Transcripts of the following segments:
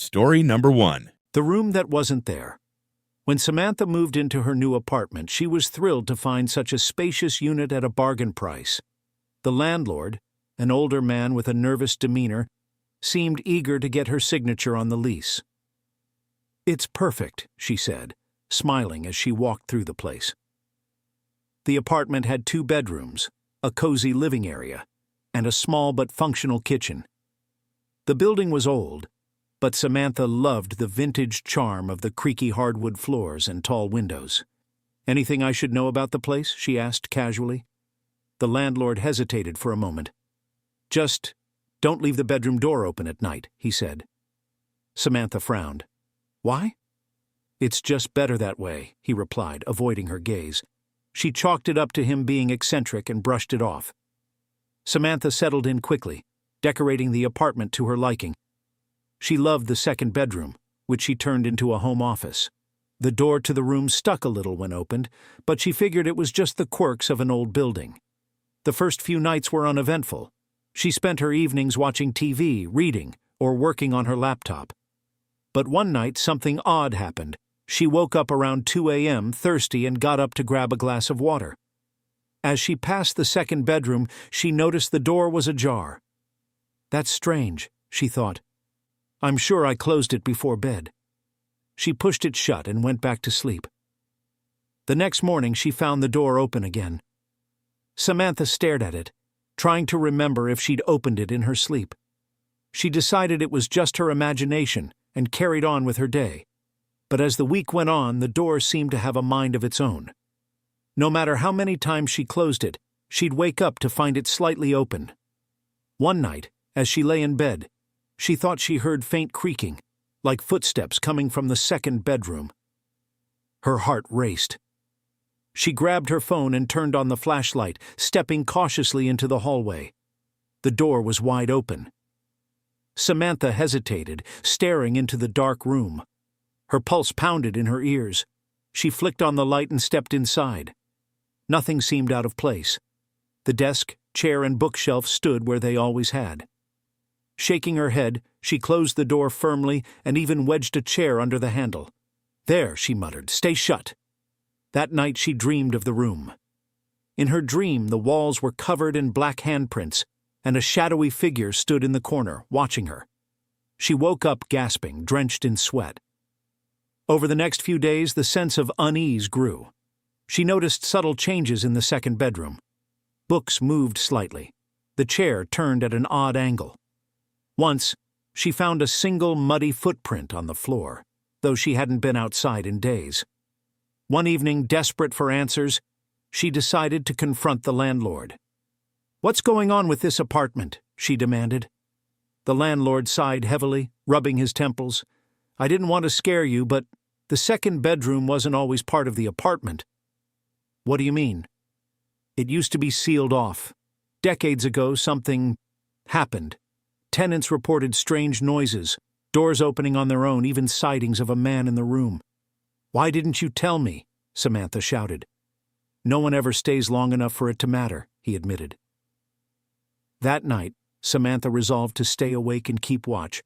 Story number 1. The room that wasn't there. When Samantha moved into her new apartment, she was thrilled to find such a spacious unit at a bargain price. The landlord, an older man with a nervous demeanor, seemed eager to get her signature on the lease. "It's perfect," she said, smiling as she walked through the place. The apartment had 2 bedrooms, a cozy living area, and a small but functional kitchen. The building was old, but Samantha loved the vintage charm of the creaky hardwood floors and tall windows. "Anything I should know about the place?" she asked casually. The landlord hesitated for a moment. "Just don't leave the bedroom door open at night," he said. Samantha frowned. "Why?" "It's just better that way," he replied, avoiding her gaze. She chalked it up to him being eccentric and brushed it off. Samantha settled in quickly, decorating the apartment to her liking. She loved the 2nd bedroom, which she turned into a home office. The door to the room stuck a little when opened, but she figured it was just the quirks of an old building. The first few nights were uneventful. She spent her evenings watching TV, reading, or working on her laptop. But one night something odd happened. She woke up around 2 a.m. thirsty and got up to grab a glass of water. As she passed the 2nd bedroom, she noticed the door was ajar. "That's strange," she thought. "I'm sure I closed it before bed." She pushed it shut and went back to sleep. The next morning she found the door open again. Samantha stared at it, trying to remember if she'd opened it in her sleep. She decided it was just her imagination and carried on with her day. But as the week went on, the door seemed to have a mind of its own. No matter how many times she closed it, she'd wake up to find it slightly open. One night, as she lay in bed, she thought she heard faint creaking, like footsteps coming from the 2nd bedroom. Her heart raced. She grabbed her phone and turned on the flashlight, stepping cautiously into the hallway. The door was wide open. Samantha hesitated, staring into the dark room. Her pulse pounded in her ears. She flicked on the light and stepped inside. Nothing seemed out of place. The desk, chair, and bookshelf stood where they always had. Shaking her head, she closed the door firmly and even wedged a chair under the handle. "There," she muttered, "stay shut." That night she dreamed of the room. In her dream, the walls were covered in black handprints, and a shadowy figure stood in the corner, watching her. She woke up gasping, drenched in sweat. Over the next few days, the sense of unease grew. She noticed subtle changes in the 2nd bedroom. Books moved slightly. The chair turned at an odd angle. Once, she found a single muddy footprint on the floor, though she hadn't been outside in days. One evening, desperate for answers, she decided to confront the landlord. "What's going on with this apartment?" she demanded. The landlord sighed heavily, rubbing his temples. "I didn't want to scare you, but the 2nd bedroom wasn't always part of the apartment." "What do you mean?" "It used to be sealed off. Decades ago, something happened. Tenants reported strange noises, doors opening on their own, even sightings of a man in the room." "Why didn't you tell me?" Samantha shouted. "No one ever stays long enough for it to matter," he admitted. That night, Samantha resolved to stay awake and keep watch.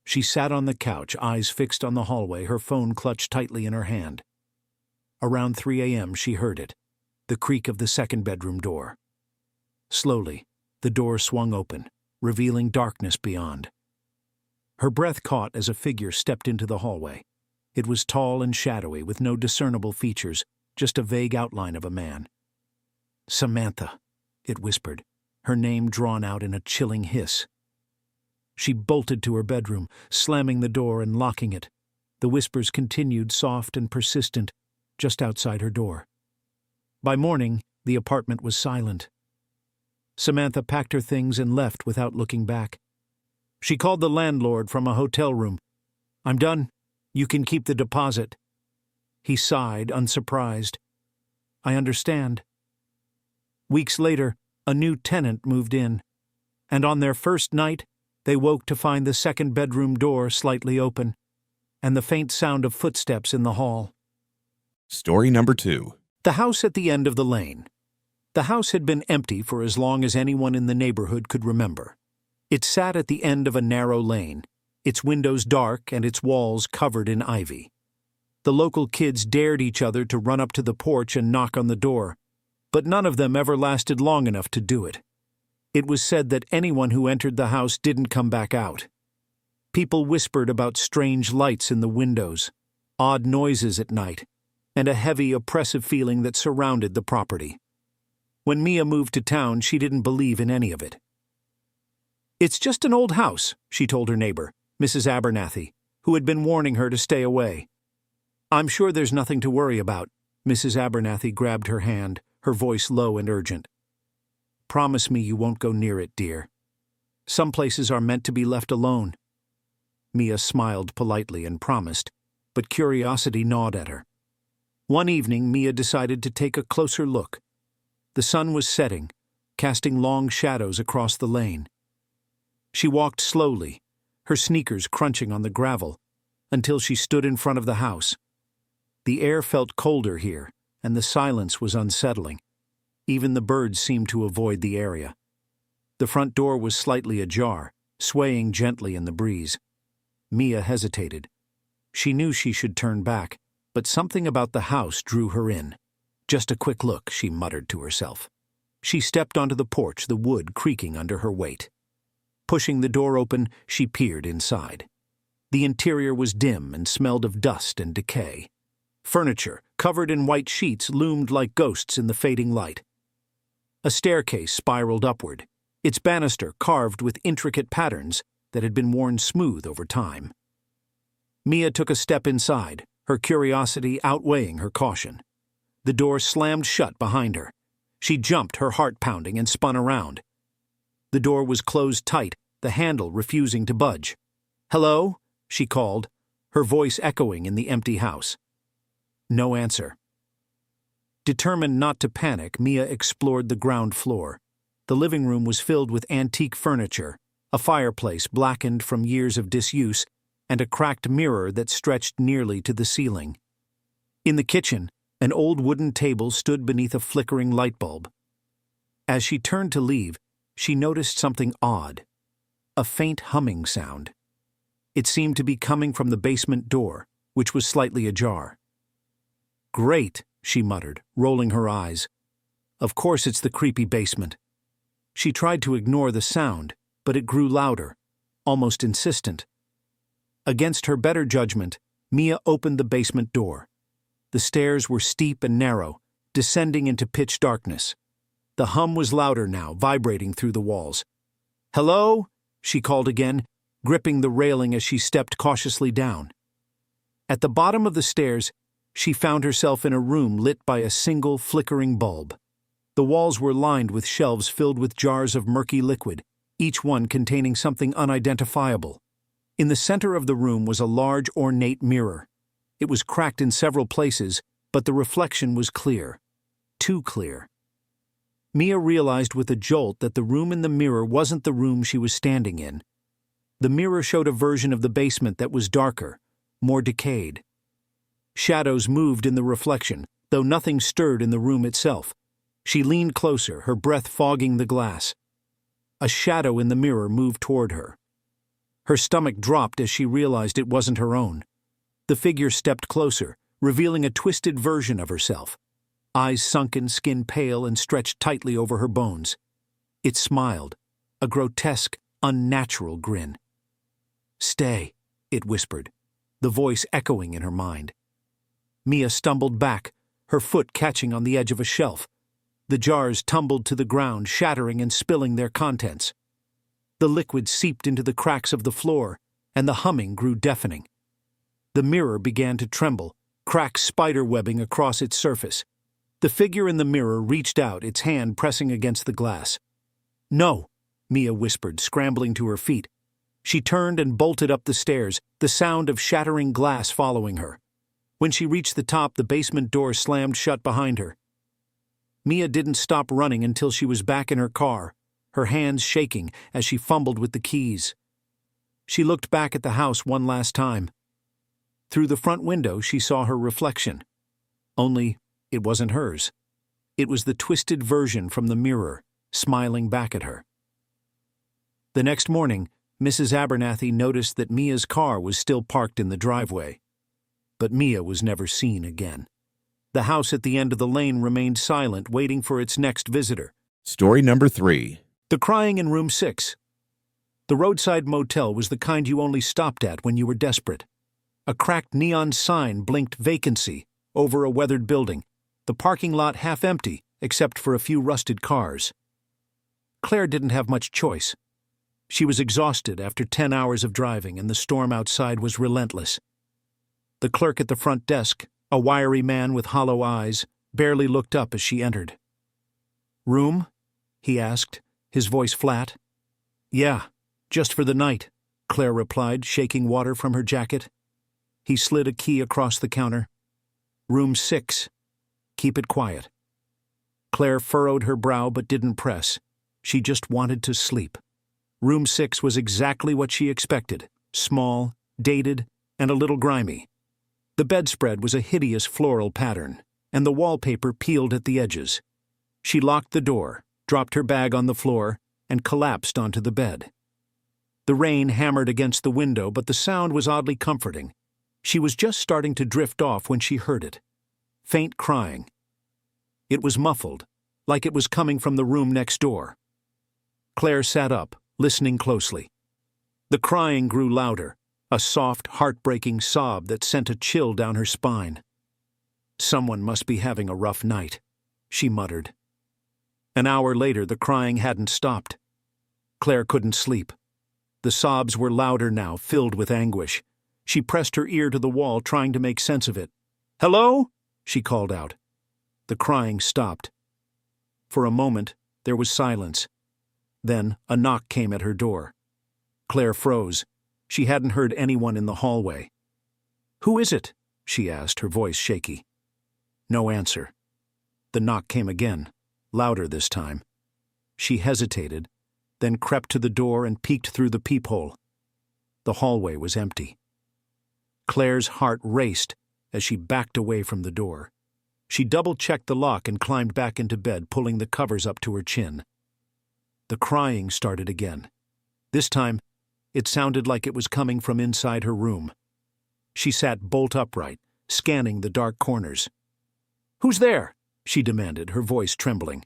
She sat on the couch, eyes fixed on the hallway, her phone clutched tightly in her hand. Around 3 a.m. she heard it, the creak of the 2nd bedroom door. Slowly, the door swung open, revealing darkness beyond. Her breath caught as a figure stepped into the hallway. It was tall and shadowy, with no discernible features, just a vague outline of a man. "Samantha," it whispered, her name drawn out in a chilling hiss. She bolted to her bedroom, slamming the door and locking it. The whispers continued, soft and persistent, just outside her door. By morning, the apartment was silent. Samantha packed her things and left without looking back. She called the landlord from a hotel room. "I'm done. You can keep the deposit." He sighed, unsurprised. "I understand." Weeks later, a new tenant moved in, and on their first night, they woke to find the 2nd bedroom door slightly open, and the faint sound of footsteps in the hall. Story number 2. The house at the end of the lane. The house had been empty for as long as anyone in the neighborhood could remember. It sat at the end of a narrow lane, its windows dark and its walls covered in ivy. The local kids dared each other to run up to the porch and knock on the door, but none of them ever lasted long enough to do it. It was said that anyone who entered the house didn't come back out. People whispered about strange lights in the windows, odd noises at night, and a heavy, oppressive feeling that surrounded the property. When Mia moved to town, she didn't believe in any of it. "It's just an old house," she told her neighbor, Mrs. Abernathy, who had been warning her to stay away. "I'm sure there's nothing to worry about." Mrs. Abernathy grabbed her hand, her voice low and urgent. "Promise me you won't go near it, dear. Some places are meant to be left alone." Mia smiled politely and promised, but curiosity gnawed at her. One evening, Mia decided to take a closer look. The sun was setting, casting long shadows across the lane. She walked slowly, her sneakers crunching on the gravel, until she stood in front of the house. The air felt colder here, and the silence was unsettling. Even the birds seemed to avoid the area. The front door was slightly ajar, swaying gently in the breeze. Mia hesitated. She knew she should turn back, but something about the house drew her in. "Just a quick look," she muttered to herself. She stepped onto the porch, the wood creaking under her weight. Pushing the door open, she peered inside. The interior was dim and smelled of dust and decay. Furniture, covered in white sheets, loomed like ghosts in the fading light. A staircase spiraled upward, its banister carved with intricate patterns that had been worn smooth over time. Mia took a step inside, her curiosity outweighing her caution. The door slammed shut behind her. She jumped, her heart pounding, and spun around. The door was closed tight, the handle refusing to budge. "Hello?" she called, her voice echoing in the empty house. No answer. Determined not to panic, Mia explored the ground floor. The living room was filled with antique furniture, a fireplace blackened from years of disuse, and a cracked mirror that stretched nearly to the ceiling. In the kitchen, an old wooden table stood beneath a flickering light bulb. As she turned to leave, she noticed something odd. A faint humming sound. It seemed to be coming from the basement door, which was slightly ajar. "Great," she muttered, rolling her eyes. "Of course it's the creepy basement." She tried to ignore the sound, but it grew louder, almost insistent. Against her better judgment, Mia opened the basement door. The stairs were steep and narrow, descending into pitch darkness. The hum was louder now, vibrating through the walls. "Hello?" she called again, gripping the railing as she stepped cautiously down. At the bottom of the stairs, she found herself in a room lit by a single flickering bulb. The walls were lined with shelves filled with jars of murky liquid, each one containing something unidentifiable. In the center of the room was a large, ornate mirror. It was cracked in several places, but the reflection was clear. Too clear. Mia realized with a jolt that the room in the mirror wasn't the room she was standing in. The mirror showed a version of the basement that was darker, more decayed. Shadows moved in the reflection, though nothing stirred in the room itself. She leaned closer, her breath fogging the glass. A shadow in the mirror moved toward her. Her stomach dropped as she realized it wasn't her own. The figure stepped closer, revealing a twisted version of herself. Eyes sunken, skin pale, and stretched tightly over her bones. It smiled, a grotesque, unnatural grin. "Stay," it whispered, the voice echoing in her mind. Mia stumbled back, her foot catching on the edge of a shelf. The jars tumbled to the ground, shattering and spilling their contents. The liquid seeped into the cracks of the floor, and the humming grew deafening. The mirror began to tremble, cracks spider-webbing across its surface. The figure in the mirror reached out, its hand pressing against the glass. "No," Mia whispered, scrambling to her feet. She turned and bolted up the stairs, the sound of shattering glass following her. When she reached the top, the basement door slammed shut behind her. Mia didn't stop running until she was back in her car, her hands shaking as she fumbled with the keys. She looked back at the house one last time. Through the front window, she saw her reflection. Only, it wasn't hers. It was the twisted version from the mirror, smiling back at her. The next morning, Mrs. Abernathy noticed that Mia's car was still parked in the driveway. But Mia was never seen again. The house at the end of the lane remained silent, waiting for its next visitor. Story number 3. The crying in room 6. The roadside motel was the kind you only stopped at when you were desperate. A cracked neon sign blinked vacancy over a weathered building, the parking lot half empty except for a few rusted cars. Claire didn't have much choice. She was exhausted after 10 hours of driving, and the storm outside was relentless. The clerk at the front desk, a wiry man with hollow eyes, barely looked up as she entered. "Room?" he asked, his voice flat. "Yeah, just for the night," Claire replied, shaking water from her jacket. He slid a key across the counter. "Room 6. Keep it quiet." Claire furrowed her brow but didn't press. She just wanted to sleep. Room 6 was exactly what she expected: small, dated, and a little grimy. The bedspread was a hideous floral pattern, and the wallpaper peeled at the edges. She locked the door, dropped her bag on the floor, and collapsed onto the bed. The rain hammered against the window, but the sound was oddly comforting. She was just starting to drift off when she heard it. Faint crying. It was muffled, like it was coming from the room next door. Claire sat up, listening closely. The crying grew louder, a soft, heartbreaking sob that sent a chill down her spine. "Someone must be having a rough night," she muttered. An hour later, the crying hadn't stopped. Claire couldn't sleep. The sobs were louder now, filled with anguish. She pressed her ear to the wall, trying to make sense of it. "Hello?" she called out. The crying stopped. For a moment, there was silence. Then a knock came at her door. Claire froze. She hadn't heard anyone in the hallway. "Who is it?" she asked, her voice shaky. No answer. The knock came again, louder this time. She hesitated, then crept to the door and peeked through the peephole. The hallway was empty. Claire's heart raced as she backed away from the door. She double-checked the lock and climbed back into bed, pulling the covers up to her chin. The crying started again. This time, it sounded like it was coming from inside her room. She sat bolt upright, scanning the dark corners. "Who's there?" she demanded, her voice trembling.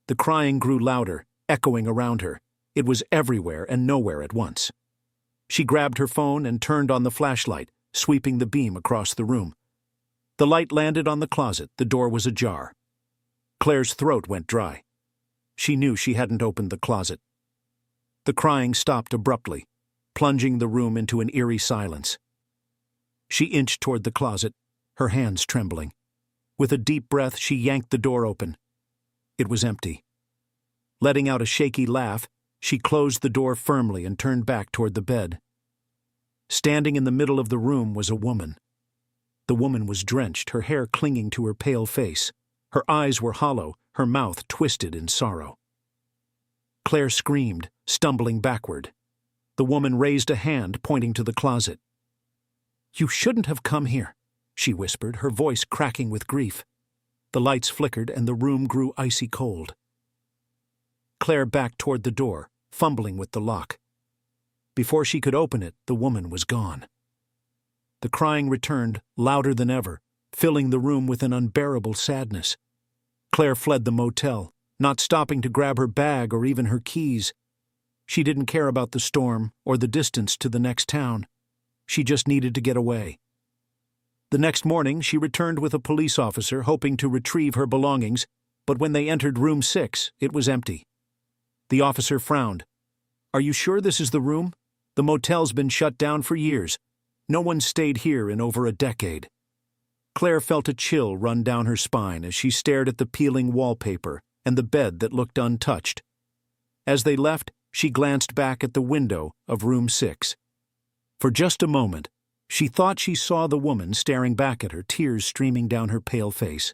The crying grew louder, echoing around her. It was everywhere and nowhere at once. She grabbed her phone and turned on the flashlight, sweeping the beam across the room. The light landed on the closet. The door was ajar. Claire's throat went dry. She knew she hadn't opened the closet. The crying stopped abruptly, plunging the room into an eerie silence. She inched toward the closet, her hands trembling. With a deep breath, she yanked the door open. It was empty. Letting out a shaky laugh, she closed the door firmly and turned back toward the bed. Standing in the middle of the room was a woman. The woman was drenched, her hair clinging to her pale face. Her eyes were hollow, her mouth twisted in sorrow. Claire screamed, stumbling backward. The woman raised a hand, pointing to the closet. "You shouldn't have come here," she whispered, her voice cracking with grief. The lights flickered and the room grew icy cold. Claire backed toward the door, fumbling with the lock. Before she could open it, the woman was gone. The crying returned, louder than ever, filling the room with an unbearable sadness. Claire fled the motel, not stopping to grab her bag or even her keys. She didn't care about the storm or the distance to the next town. She just needed to get away. The next morning, she returned with a police officer, hoping to retrieve her belongings, but when they entered room 6, it was empty. The officer frowned. "Are you sure this is the room? The motel's been shut down for years. No one stayed here in over a decade." Claire felt a chill run down her spine as she stared at the peeling wallpaper and the bed that looked untouched. As they left, she glanced back at the window of room 6. For just a moment, she thought she saw the woman staring back at her, tears streaming down her pale face.